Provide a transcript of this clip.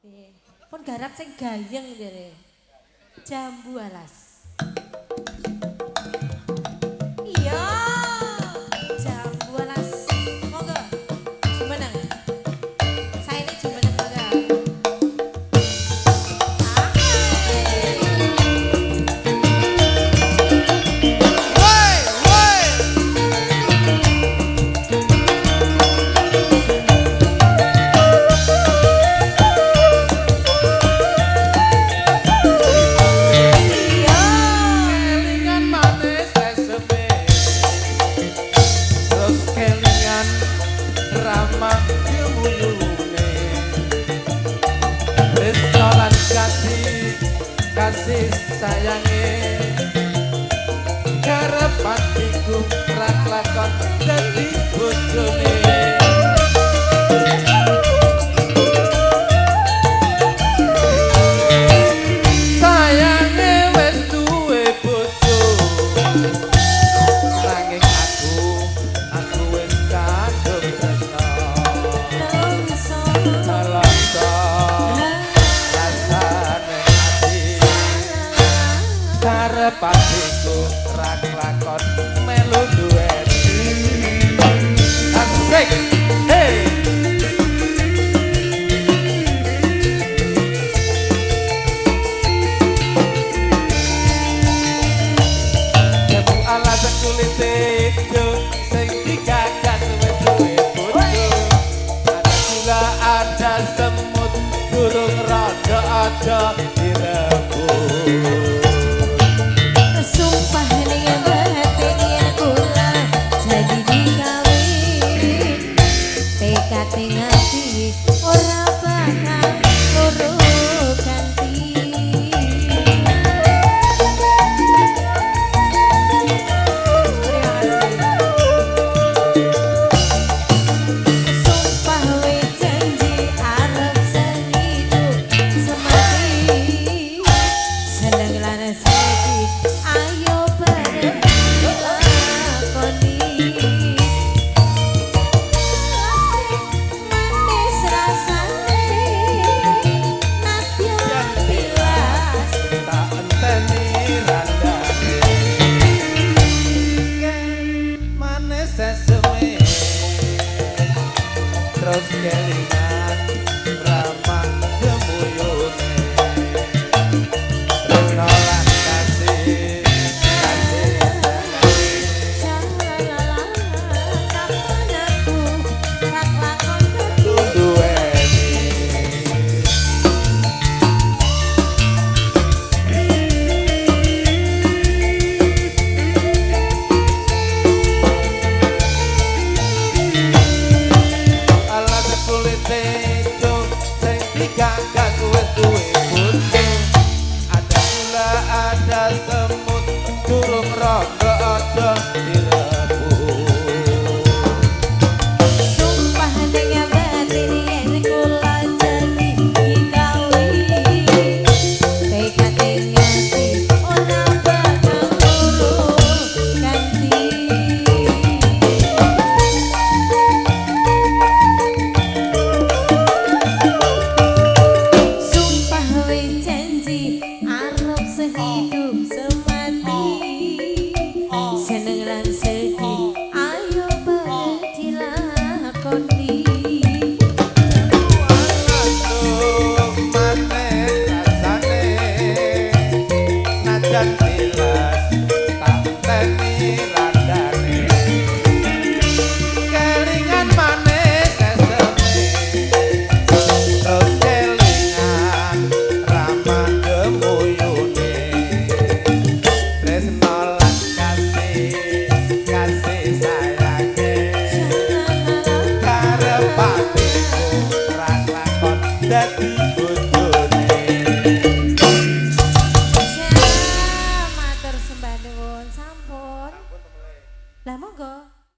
Pun garap sing gayeng jare. Jambu alas. Iya. Jambu alas. Monggo. Jumeneng. Saene jumeneng monggo. Kasih sayange karep atiku rak lakon dadi bojone sayange wis duwe bojo nanging aku wis kadung tresno nelongso karep atiku rak lakon melu duweni asik hey Jambu alas kulit ijo sing digagas wis duwe bojo ada gula ada semut durung rada aja direbut Sumpah ning batin yen kula jadi dikawin tekad ning ati ora bakal loro ganti Sumpah wis janji arep sehidup semati seneng lan sedih ayo bareng lakoni manis rasane nadyan tilas tak enteni randane manis seseme terus kelingan ramah gemuyune terus nolak kasih Shalalala kapan aku rak lakon dadi duweni alas kulit ijo sing digagas wis duwe bojo ada gula ada semut durung rada aja direbut Sumpah ning batin yen kula jadi dikawin tekad ning ati ora bakal loro ganti Sumpah wis janji arep sehidup semati seneng lan sedih ayo bareng dilakoni manis rasane najan tilas tak teni randane kelingan manis seseme terus kelingan ramah gemuyune tresno lan kasih sayange karep atiku rak lakon dadi